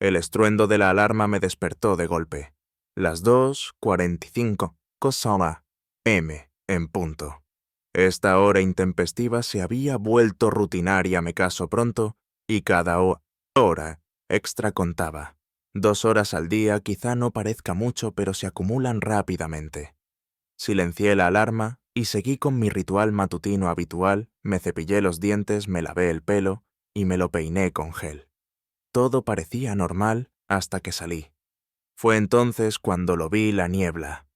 El estruendo de la alarma me despertó de golpe. Las 2:45, cosa M, en punto. Esta hora intempestiva se había vuelto rutinaria, me caso pronto, y cada hora extra contaba. 2 horas al día quizá no parezca mucho, pero se acumulan rápidamente. Silencié la alarma y seguí con mi ritual matutino habitual, me cepillé los dientes, me lavé el pelo y me lo peiné con gel. Todo parecía normal hasta que salí. Fue entonces cuando lo vi la niebla.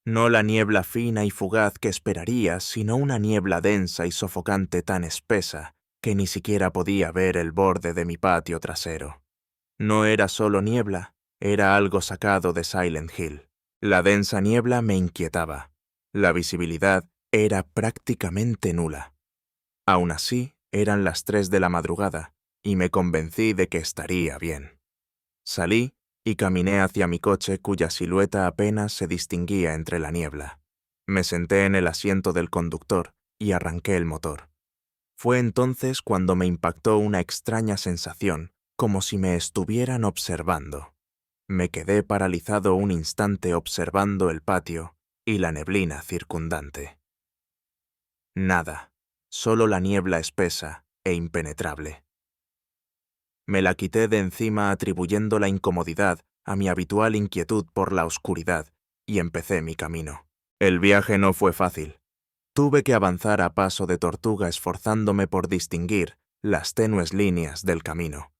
No la niebla fina y fugaz que esperarías, sino una niebla densa y sofocante tan espesa que ni siquiera podía ver el borde de mi patio trasero. No era solo niebla, era algo sacado de Silent Hill. La densa niebla me inquietaba. La visibilidad era prácticamente nula. Aún así, eran las 3 de la madrugada y me convencí de que estaría bien. Salí y caminé hacia mi coche cuya silueta apenas se distinguía entre la niebla. Me senté en el asiento del conductor y arranqué el motor. Fue entonces cuando me impactó una extraña sensación, como si me estuvieran observando. Me quedé paralizado un instante observando el patio y la neblina circundante. Nada, solo la niebla espesa e impenetrable. Me la quité de encima atribuyendo la incomodidad a mi habitual inquietud por la oscuridad y empecé mi camino. El viaje no fue fácil. Tuve que avanzar a paso de tortuga esforzándome por distinguir las tenues líneas del camino.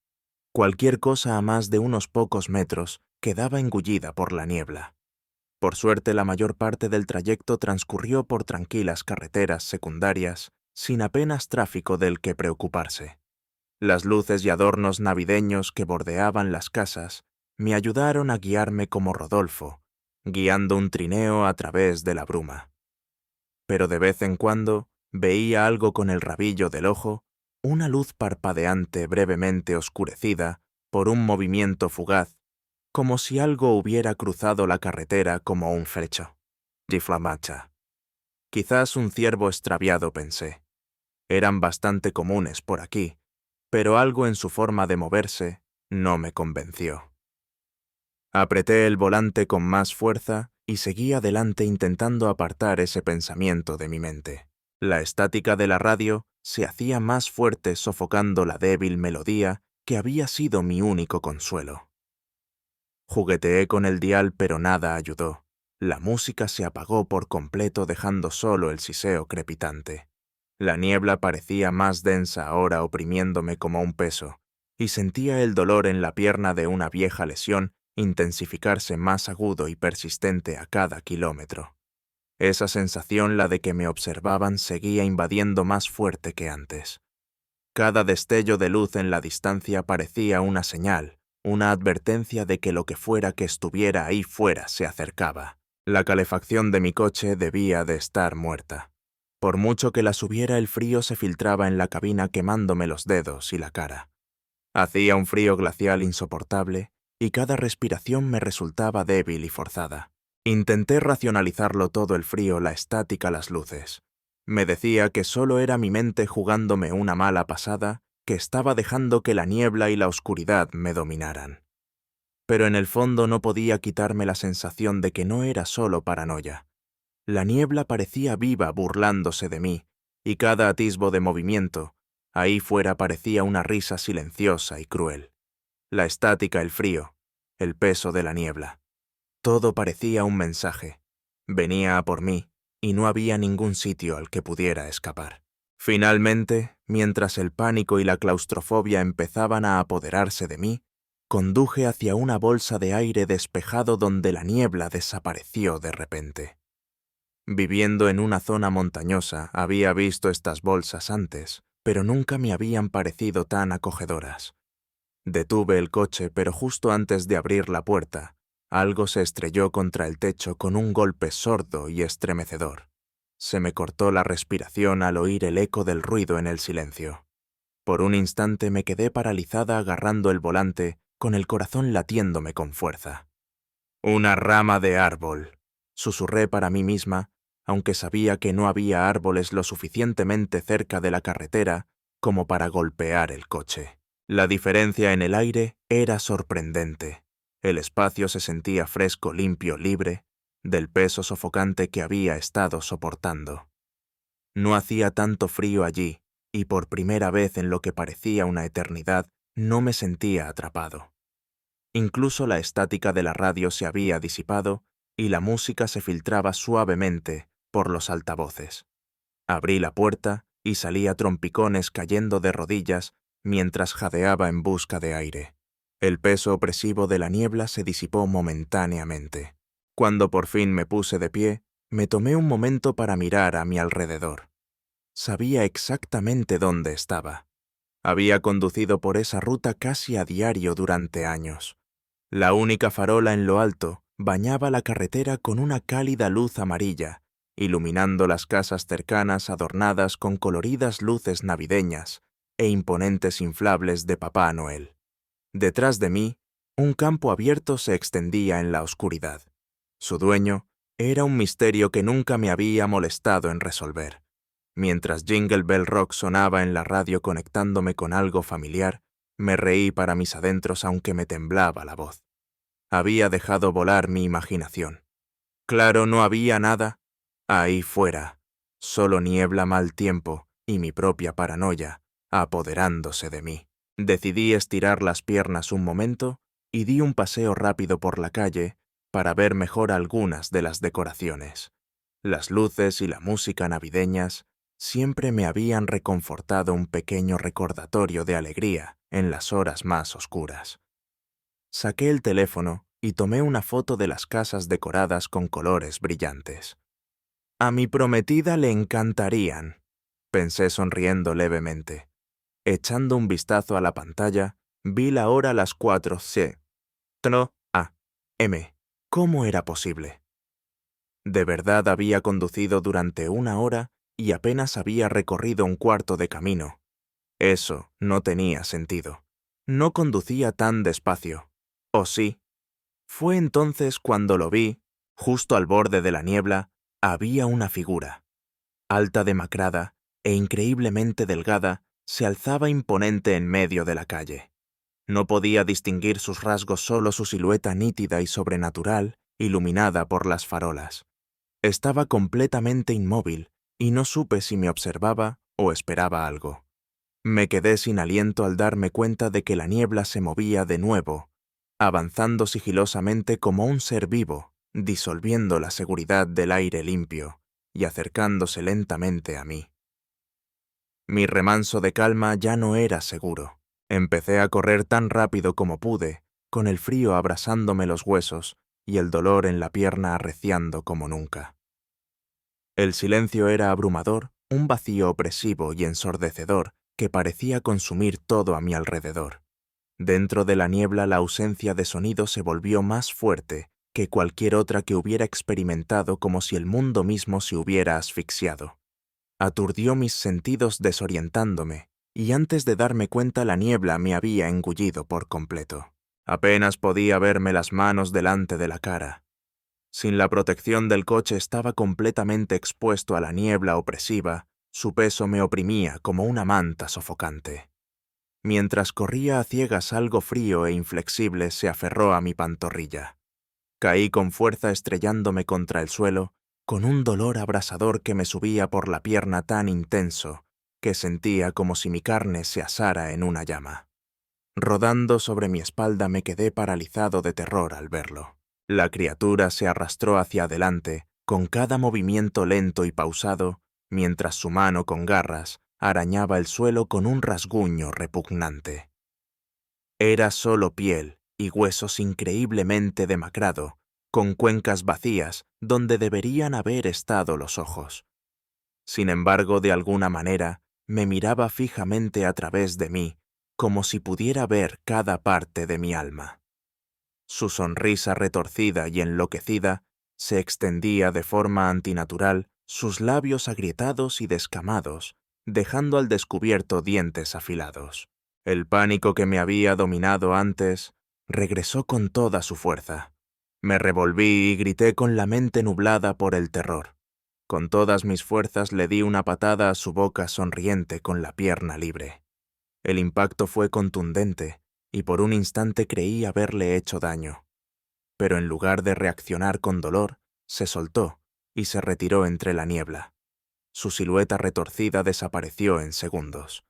Cualquier cosa a más de unos pocos metros quedaba engullida por la niebla. Por suerte, la mayor parte del trayecto transcurrió por tranquilas carreteras secundarias, sin apenas tráfico del que preocuparse. Las luces y adornos navideños que bordeaban las casas me ayudaron a guiarme como Rodolfo, guiando un trineo a través de la bruma. Pero de vez en cuando veía algo con el rabillo del ojo, una luz parpadeante brevemente oscurecida por un movimiento fugaz, como si algo hubiera cruzado la carretera como un frecho. Giflamacha. Quizás un ciervo extraviado, pensé. Eran bastante comunes por aquí, pero algo en su forma de moverse no me convenció. Apreté el volante con más fuerza y seguí adelante intentando apartar ese pensamiento de mi mente. La estática de la radio se hacía más fuerte sofocando la débil melodía que había sido mi único consuelo. Jugueteé con el dial pero nada ayudó. La música se apagó por completo dejando solo el siseo crepitante. La niebla parecía más densa ahora oprimiéndome como un peso, y sentía el dolor en la pierna de una vieja lesión intensificarse más agudo y persistente a cada kilómetro. Esa sensación, la de que me observaban, seguía invadiendo más fuerte que antes. Cada destello de luz en la distancia parecía una señal, una advertencia de que lo que fuera que estuviera ahí fuera se acercaba. La calefacción de mi coche debía de estar muerta. Por mucho que la subiera, el frío se filtraba en la cabina quemándome los dedos y la cara. Hacía un frío glacial insoportable y cada respiración me resultaba débil y forzada. Intenté racionalizarlo todo: el frío, la estática, las luces. Me decía que solo era mi mente jugándome una mala pasada, que estaba dejando que la niebla y la oscuridad me dominaran. Pero en el fondo no podía quitarme la sensación de que no era solo paranoia. La niebla parecía viva burlándose de mí, y cada atisbo de movimiento, ahí fuera, parecía una risa silenciosa y cruel. La estática, el frío, el peso de la niebla. Todo parecía un mensaje. Venía a por mí, y no había ningún sitio al que pudiera escapar. Finalmente, mientras el pánico y la claustrofobia empezaban a apoderarse de mí, conduje hacia una bolsa de aire despejado donde la niebla desapareció de repente. Viviendo en una zona montañosa, había visto estas bolsas antes, pero nunca me habían parecido tan acogedoras. Detuve el coche, pero justo antes de abrir la puerta, algo se estrelló contra el techo con un golpe sordo y estremecedor. Se me cortó la respiración al oír el eco del ruido en el silencio. Por un instante me quedé paralizada agarrando el volante, con el corazón latiéndome con fuerza. «Una rama de árbol», susurré para mí misma, aunque sabía que no había árboles lo suficientemente cerca de la carretera como para golpear el coche. La diferencia en el aire era sorprendente. El espacio se sentía fresco, limpio, libre del peso sofocante que había estado soportando. No hacía tanto frío allí, y por primera vez en lo que parecía una eternidad, no me sentía atrapado. Incluso la estática de la radio se había disipado y la música se filtraba suavemente por los altavoces. Abrí la puerta y salí a trompicones cayendo de rodillas mientras jadeaba en busca de aire. El peso opresivo de la niebla se disipó momentáneamente. Cuando por fin me puse de pie, me tomé un momento para mirar a mi alrededor. Sabía exactamente dónde estaba. Había conducido por esa ruta casi a diario durante años. La única farola en lo alto bañaba la carretera con una cálida luz amarilla, iluminando las casas cercanas adornadas con coloridas luces navideñas e imponentes inflables de Papá Noel. Detrás de mí, un campo abierto se extendía en la oscuridad. Su dueño era un misterio que nunca me había molestado en resolver. Mientras Jingle Bell Rock sonaba en la radio conectándome con algo familiar, me reí para mis adentros aunque me temblaba la voz. Había dejado volar mi imaginación. Claro, no había nada ahí fuera, solo niebla, mal tiempo y mi propia paranoia apoderándose de mí. Decidí estirar las piernas un momento y di un paseo rápido por la calle para ver mejor algunas de las decoraciones. Las luces y la música navideñas siempre me habían reconfortado un pequeño recordatorio de alegría en las horas más oscuras. Saqué el teléfono y tomé una foto de las casas decoradas con colores brillantes. A mi prometida le encantarían, pensé sonriendo levemente. Echando un vistazo a la pantalla, vi la hora a las 4:00 a.m. ¿Cómo era posible? De verdad había conducido durante 1 hora y apenas había recorrido un cuarto de camino. Eso no tenía sentido. No conducía tan despacio. ¿O sí? Fue entonces cuando lo vi, justo al borde de la niebla, había una figura. Alta, demacrada e increíblemente delgada, se alzaba imponente en medio de la calle. No podía distinguir sus rasgos, solo su silueta nítida y sobrenatural, iluminada por las farolas. Estaba completamente inmóvil y no supe si me observaba o esperaba algo. Me quedé sin aliento al darme cuenta de que la niebla se movía de nuevo, avanzando sigilosamente como un ser vivo, disolviendo la seguridad del aire limpio y acercándose lentamente a mí. Mi remanso de calma ya no era seguro. Empecé a correr tan rápido como pude, con el frío abrasándome los huesos y el dolor en la pierna arreciando como nunca. El silencio era abrumador, un vacío opresivo y ensordecedor que parecía consumir todo a mi alrededor. Dentro de la niebla la ausencia de sonido se volvió más fuerte que cualquier otra que hubiera experimentado, como si el mundo mismo se hubiera asfixiado. Aturdió mis sentidos desorientándome, y antes de darme cuenta la niebla me había engullido por completo. Apenas podía verme las manos delante de la cara. Sin la protección del coche estaba completamente expuesto a la niebla opresiva, su peso me oprimía como una manta sofocante. Mientras corría a ciegas, algo frío e inflexible se aferró a mi pantorrilla. Caí con fuerza estrellándome contra el suelo, con un dolor abrasador que me subía por la pierna tan intenso que sentía como si mi carne se asara en una llama. Rodando sobre mi espalda me quedé paralizado de terror al verlo. La criatura se arrastró hacia adelante, con cada movimiento lento y pausado, mientras su mano con garras arañaba el suelo con un rasguño repugnante. Era solo piel y huesos increíblemente demacrado, con cuencas vacías donde deberían haber estado los ojos. Sin embargo, de alguna manera, me miraba fijamente a través de mí, como si pudiera ver cada parte de mi alma. Su sonrisa retorcida y enloquecida se extendía de forma antinatural, sus labios agrietados y descamados, dejando al descubierto dientes afilados. El pánico que me había dominado antes regresó con toda su fuerza. Me revolví y grité con la mente nublada por el terror. Con todas mis fuerzas le di una patada a su boca sonriente con la pierna libre. El impacto fue contundente y por un instante creí haberle hecho daño. Pero en lugar de reaccionar con dolor, se soltó y se retiró entre la niebla. Su silueta retorcida desapareció en segundos.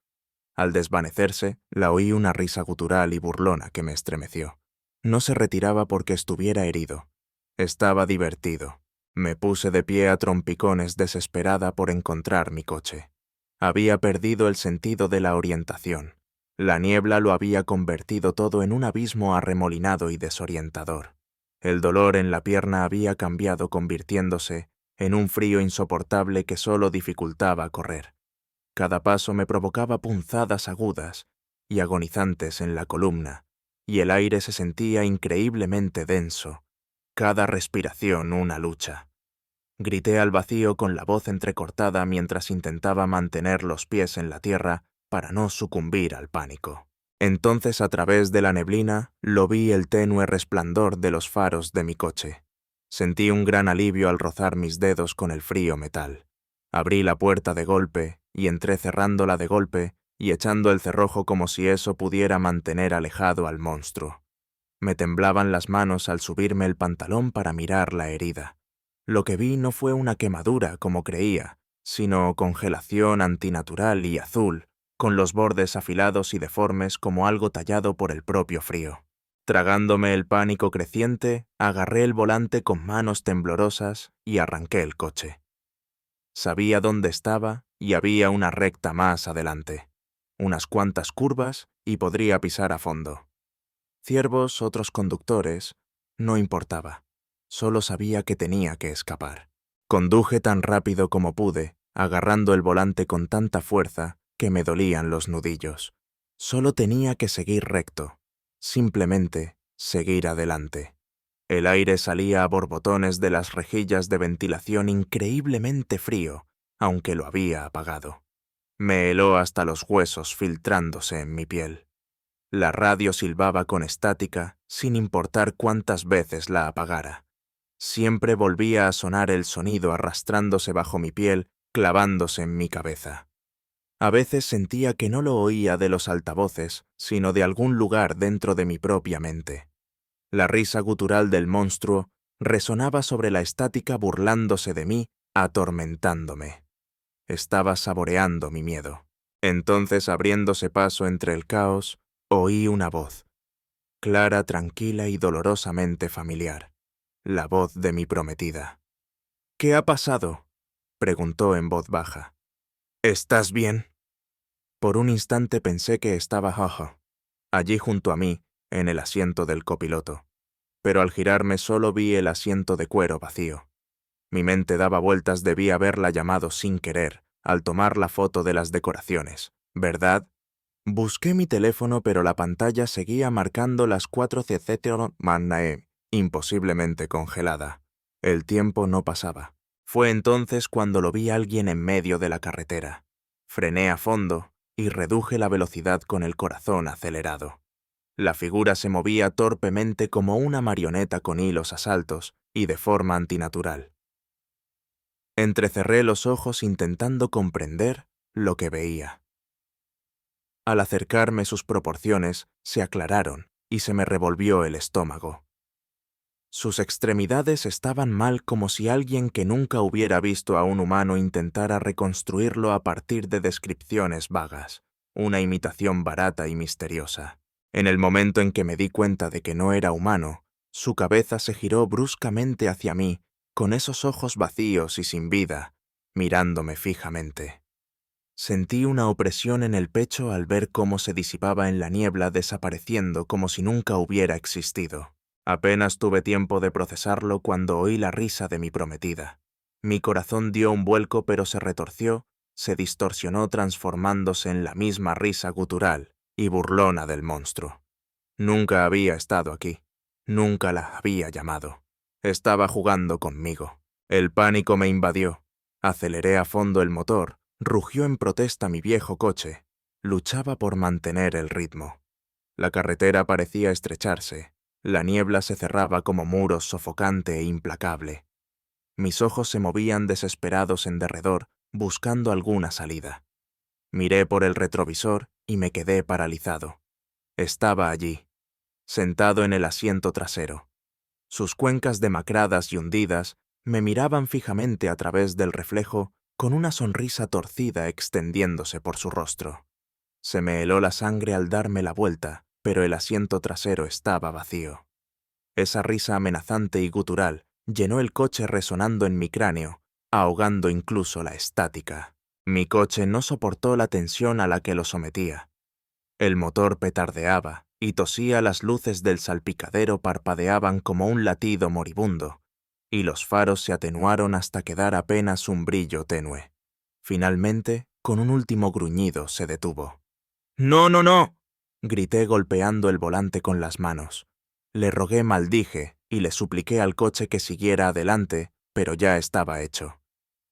Al desvanecerse, la oí una risa gutural y burlona que me estremeció. No se retiraba porque estuviera herido. Estaba divertido. Me puse de pie a trompicones desesperada por encontrar mi coche. Había perdido el sentido de la orientación. La niebla lo había convertido todo en un abismo arremolinado y desorientador. El dolor en la pierna había cambiado convirtiéndose en un frío insoportable que solo dificultaba correr. Cada paso me provocaba punzadas agudas y agonizantes en la columna, y el aire se sentía increíblemente denso, cada respiración una lucha. Grité al vacío con la voz entrecortada mientras intentaba mantener los pies en la tierra para no sucumbir al pánico. Entonces, a través de la neblina, lo vi el tenue resplandor de los faros de mi coche. Sentí un gran alivio al rozar mis dedos con el frío metal. Abrí la puerta de golpe y entré cerrándola de golpe y echando el cerrojo como si eso pudiera mantener alejado al monstruo. Me temblaban las manos al subirme el pantalón para mirar la herida. Lo que vi no fue una quemadura, como creía, sino congelación antinatural y azul, con los bordes afilados y deformes como algo tallado por el propio frío. Tragándome el pánico creciente, agarré el volante con manos temblorosas y arranqué el coche. Sabía dónde estaba y había una recta más adelante. Unas cuantas curvas y podría pisar a fondo. Ciervos, otros conductores, no importaba. Solo sabía que tenía que escapar. Conduje tan rápido como pude, agarrando el volante con tanta fuerza que me dolían los nudillos. Solo tenía que seguir recto, simplemente seguir adelante. El aire salía a borbotones de las rejillas de ventilación increíblemente frío, aunque lo había apagado. Me heló hasta los huesos filtrándose en mi piel. La radio silbaba con estática, sin importar cuántas veces la apagara. Siempre volvía a sonar el sonido arrastrándose bajo mi piel, clavándose en mi cabeza. A veces sentía que no lo oía de los altavoces, sino de algún lugar dentro de mi propia mente. La risa gutural del monstruo resonaba sobre la estática burlándose de mí, atormentándome. Estaba saboreando mi miedo. Entonces, abriéndose paso entre el caos, oí una voz, clara, tranquila y dolorosamente familiar. La voz de mi prometida. «¿Qué ha pasado?», preguntó en voz baja. «¿Estás bien?». Por un instante pensé que estaba Jojo, allí junto a mí, en el asiento del copiloto. Pero al girarme solo vi el asiento de cuero vacío. Mi mente daba vueltas, debí haberla llamado sin querer, al tomar la foto de las decoraciones, ¿verdad? Busqué mi teléfono, pero la pantalla seguía marcando las 4:00 Mannae, imposiblemente congelada. El tiempo no pasaba. Fue entonces cuando lo vi a alguien en medio de la carretera. Frené a fondo y reduje la velocidad con el corazón acelerado. La figura se movía torpemente como una marioneta con hilos a saltos y de forma antinatural. Entrecerré los ojos intentando comprender lo que veía. Al acercarme, sus proporciones se aclararon y se me revolvió el estómago. Sus extremidades estaban mal, como si alguien que nunca hubiera visto a un humano intentara reconstruirlo a partir de descripciones vagas, una imitación barata y misteriosa. En el momento en que me di cuenta de que no era humano, su cabeza se giró bruscamente hacia mí, con esos ojos vacíos y sin vida, mirándome fijamente. Sentí una opresión en el pecho al ver cómo se disipaba en la niebla, desapareciendo como si nunca hubiera existido. Apenas tuve tiempo de procesarlo cuando oí la risa de mi prometida. Mi corazón dio un vuelco, pero se retorció, se distorsionó transformándose en la misma risa gutural y burlona del monstruo. Nunca había estado aquí. Nunca la había llamado. Estaba jugando conmigo. El pánico me invadió. Aceleré a fondo el motor. Rugió en protesta mi viejo coche. Luchaba por mantener el ritmo. La carretera parecía estrecharse. La niebla se cerraba como muro sofocante e implacable. Mis ojos se movían desesperados en derredor, buscando alguna salida. Miré por el retrovisor y me quedé paralizado. Estaba allí, sentado en el asiento trasero. Sus cuencas demacradas y hundidas me miraban fijamente a través del reflejo con una sonrisa torcida extendiéndose por su rostro. Se me heló la sangre al darme la vuelta, pero el asiento trasero estaba vacío. Esa risa amenazante y gutural llenó el coche resonando en mi cráneo, ahogando incluso la estática. Mi coche no soportó la tensión a la que lo sometía. El motor petardeaba y tosía, las luces del salpicadero parpadeaban como un latido moribundo, y los faros se atenuaron hasta quedar apenas un brillo tenue. Finalmente, con un último gruñido, se detuvo. ¡No, no, no!, grité golpeando el volante con las manos. Le rogué, maldije, y le supliqué al coche que siguiera adelante, pero ya estaba hecho.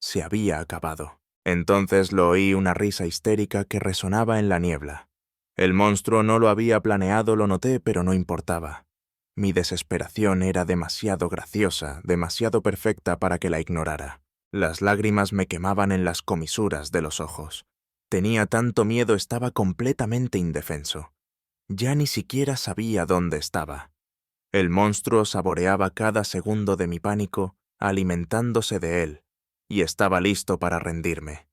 Se había acabado. Entonces lo oí, una risa histérica que resonaba en la niebla. El monstruo no lo había planeado, lo noté, pero no importaba. Mi desesperación era demasiado graciosa, demasiado perfecta para que la ignorara. Las lágrimas me quemaban en las comisuras de los ojos. Tenía tanto miedo, estaba completamente indefenso. Ya ni siquiera sabía dónde estaba. El monstruo saboreaba cada segundo de mi pánico, alimentándose de él, y estaba listo para rendirme.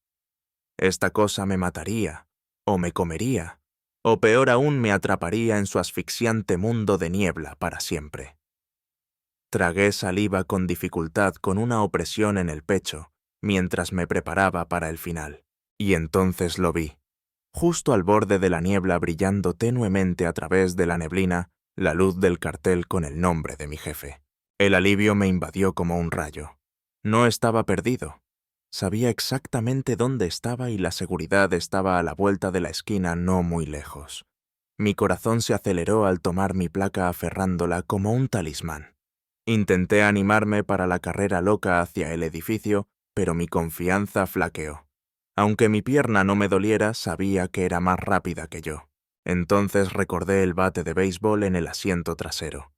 Esta cosa me mataría, o me comería, o peor aún, me atraparía en su asfixiante mundo de niebla para siempre. Tragué saliva con dificultad, con una opresión en el pecho, mientras me preparaba para el final. Y entonces lo vi. Justo al borde de la niebla, brillando tenuemente a través de la neblina, la luz del cartel con el nombre de mi jefe. El alivio me invadió como un rayo. No estaba perdido. Sabía exactamente dónde estaba y la seguridad estaba a la vuelta de la esquina, no muy lejos. Mi corazón se aceleró al tomar mi placa, aferrándola como un talismán. Intenté animarme para la carrera loca hacia el edificio, pero mi confianza flaqueó. Aunque mi pierna no me doliera, sabía que era más rápida que yo. Entonces recordé el bate de béisbol en el asiento trasero.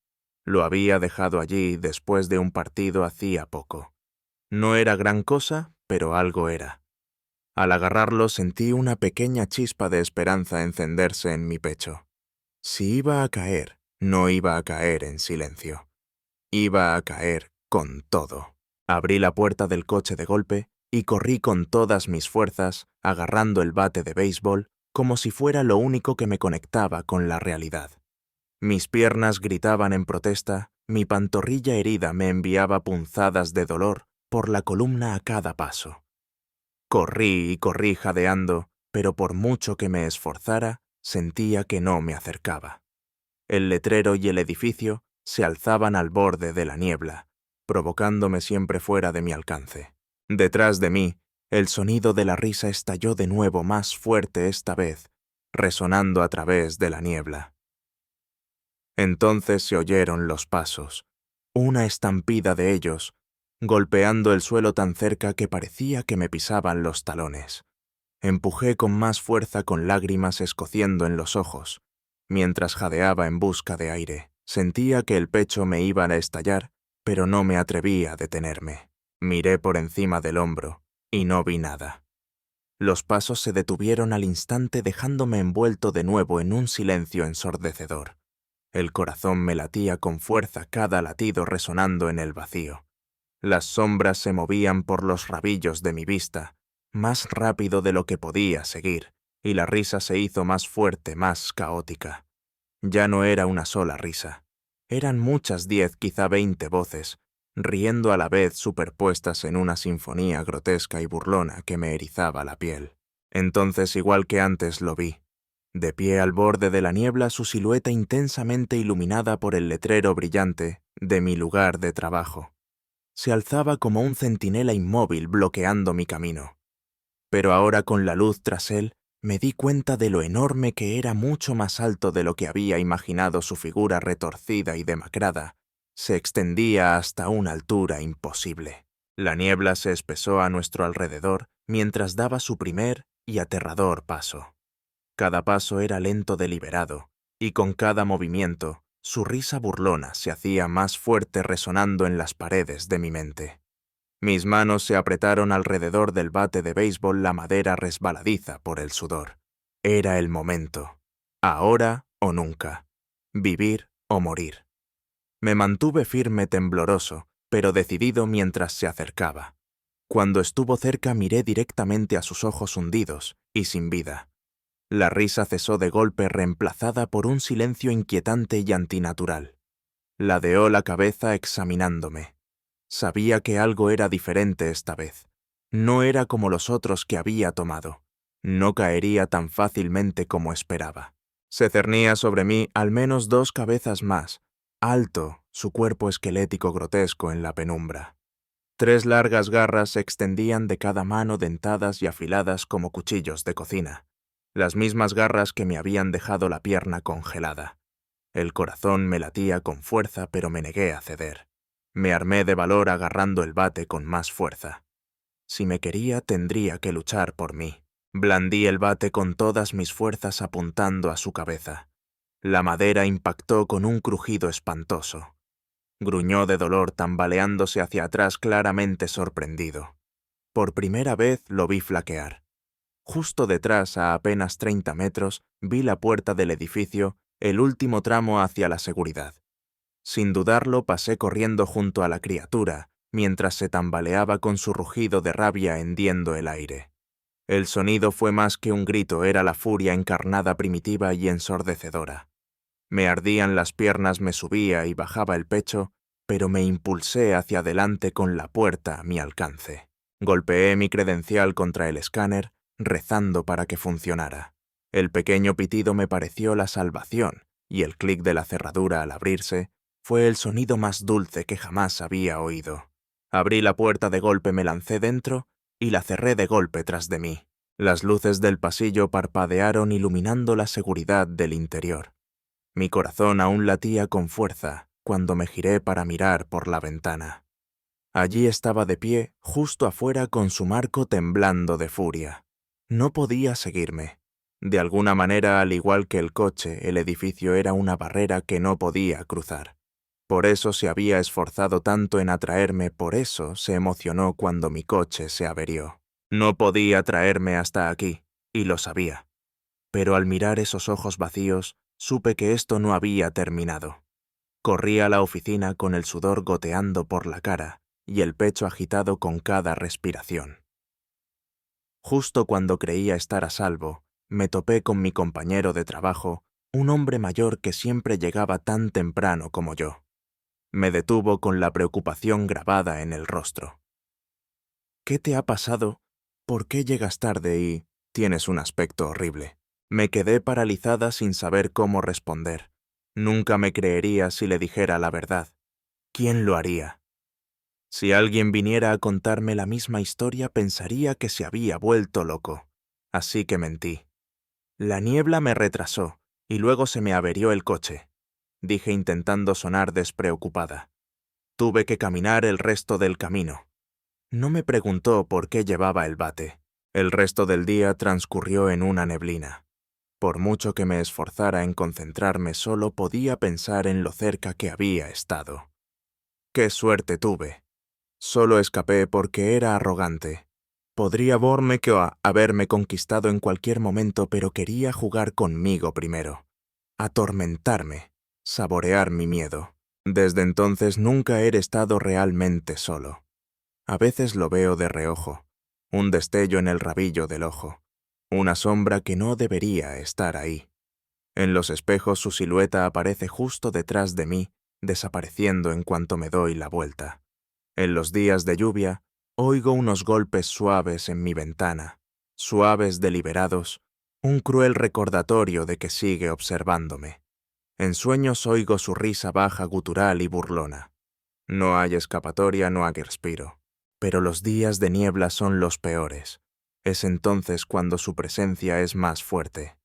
Lo había dejado allí después de un partido hacía poco. No era gran cosa, pero algo era. Al agarrarlo sentí una pequeña chispa de esperanza encenderse en mi pecho. Si iba a caer, no iba a caer en silencio. Iba a caer con todo. Abrí la puerta del coche de golpe y corrí con todas mis fuerzas, agarrando el bate de béisbol como si fuera lo único que me conectaba con la realidad. Mis piernas gritaban en protesta, mi pantorrilla herida me enviaba punzadas de dolor por la columna a cada paso. Corrí y corrí jadeando, pero por mucho que me esforzara, sentía que no me acercaba. El letrero y el edificio se alzaban al borde de la niebla, provocándome siempre fuera de mi alcance. Detrás de mí, el sonido de la risa estalló de nuevo, más fuerte esta vez, resonando a través de la niebla. Entonces se oyeron los pasos, una estampida de ellos, golpeando el suelo tan cerca que parecía que me pisaban los talones. Empujé con más fuerza, con lágrimas escociendo en los ojos. Mientras jadeaba en busca de aire, sentía que el pecho me iba a estallar, pero no me atreví a detenerme. Miré por encima del hombro y no vi nada. Los pasos se detuvieron al instante, dejándome envuelto de nuevo en un silencio ensordecedor. El corazón me latía con fuerza, cada latido resonando en el vacío. Las sombras se movían por los rabillos de mi vista, más rápido de lo que podía seguir, y la risa se hizo más fuerte, más caótica. Ya no era una sola risa. Eran muchas, 10, quizá 20 voces, riendo a la vez, superpuestas en una sinfonía grotesca y burlona que me erizaba la piel. Entonces, igual que antes, lo vi. De pie al borde de la niebla, su silueta intensamente iluminada por el letrero brillante de mi lugar de trabajo. Se alzaba como un centinela inmóvil bloqueando mi camino. Pero ahora, con la luz tras él, me di cuenta de lo enorme que era, mucho más alto de lo que había imaginado. Su figura retorcida y demacrada se extendía hasta una altura imposible. La niebla se espesó a nuestro alrededor mientras daba su primer y aterrador paso. Cada paso era lento, deliberado, y con cada movimiento, su risa burlona se hacía más fuerte, resonando en las paredes de mi mente. Mis manos se apretaron alrededor del bate de béisbol, la madera resbaladiza por el sudor. Era el momento. Ahora o nunca. Vivir o morir. Me mantuve firme, tembloroso, pero decidido mientras se acercaba. Cuando estuvo cerca miré directamente a sus ojos hundidos y sin vida. La risa cesó de golpe, reemplazada por un silencio inquietante y antinatural. Ladeó la cabeza examinándome. Sabía que algo era diferente esta vez. No era como los otros que había tomado. No caería tan fácilmente como esperaba. Se cernía sobre mí al menos 2 cabezas más, alto, su cuerpo esquelético grotesco en la penumbra. 3 largas garras se extendían de cada mano, dentadas y afiladas como cuchillos de cocina. Las mismas garras que me habían dejado la pierna congelada. El corazón me latía con fuerza, pero me negué a ceder. Me armé de valor agarrando el bate con más fuerza. Si me quería, tendría que luchar por mí. Blandí el bate con todas mis fuerzas apuntando a su cabeza. La madera impactó con un crujido espantoso. Gruñó de dolor, tambaleándose hacia atrás, claramente sorprendido. Por primera vez lo vi flaquear. Justo detrás, a apenas 30 metros, vi la puerta del edificio, el último tramo hacia la seguridad. Sin dudarlo, pasé corriendo junto a la criatura, mientras se tambaleaba con su rugido de rabia hendiendo el aire. El sonido fue más que un grito, era la furia encarnada, primitiva y ensordecedora. Me ardían las piernas, me subía y bajaba el pecho, pero me impulsé hacia adelante con la puerta a mi alcance. Golpeé mi credencial contra el escáner, rezando para que funcionara. El pequeño pitido me pareció la salvación, y el clic de la cerradura al abrirse fue el sonido más dulce que jamás había oído. Abrí la puerta de golpe, me lancé dentro y la cerré de golpe tras de mí. Las luces del pasillo parpadearon iluminando la seguridad del interior. Mi corazón aún latía con fuerza cuando me giré para mirar por la ventana. Allí estaba de pie, justo afuera, con su marco temblando de furia. No podía seguirme. De alguna manera, al igual que el coche, el edificio era una barrera que no podía cruzar. Por eso se había esforzado tanto en atraerme, por eso se emocionó cuando mi coche se averió. No podía traerme hasta aquí, y lo sabía. Pero al mirar esos ojos vacíos, supe que esto no había terminado. Corrí a la oficina con el sudor goteando por la cara y el pecho agitado con cada respiración. Justo cuando creía estar a salvo, me topé con mi compañero de trabajo, un hombre mayor que siempre llegaba tan temprano como yo. Me detuvo con la preocupación grabada en el rostro. ¿Qué te ha pasado? ¿Por qué llegas tarde y tienes un aspecto horrible? Me quedé paralizada sin saber cómo responder. Nunca me creería si le dijera la verdad. ¿Quién lo haría? Si alguien viniera a contarme la misma historia, pensaría que se había vuelto loco. Así que mentí. La niebla me retrasó y luego se me averió el coche, dije intentando sonar despreocupada. Tuve que caminar el resto del camino. No me preguntó por qué llevaba el bate. El resto del día transcurrió en una neblina. Por mucho que me esforzara en concentrarme, solo podía pensar en lo cerca que había estado. ¡Qué suerte tuve! Solo escapé porque era arrogante. Podría haberme conquistado en cualquier momento, pero quería jugar conmigo primero. Atormentarme, saborear mi miedo. Desde entonces nunca he estado realmente solo. A veces lo veo de reojo, un destello en el rabillo del ojo, una sombra que no debería estar ahí. En los espejos su silueta aparece justo detrás de mí, desapareciendo en cuanto me doy la vuelta. En los días de lluvia, oigo unos golpes suaves en mi ventana, suaves, deliberados, un cruel recordatorio de que sigue observándome. En sueños oigo su risa baja, gutural y burlona. No hay escapatoria, no hay respiro. Pero los días de niebla son los peores. Es entonces cuando su presencia es más fuerte.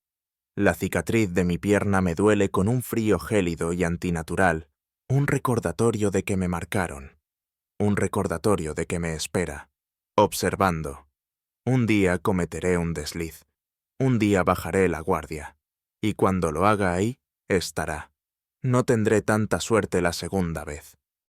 La cicatriz de mi pierna me duele con un frío gélido y antinatural, un recordatorio de que me marcaron, un recordatorio de que me espera, observando. Un día cometeré un desliz, un día bajaré la guardia, y cuando lo haga ahí, estará. No tendré tanta suerte la segunda vez.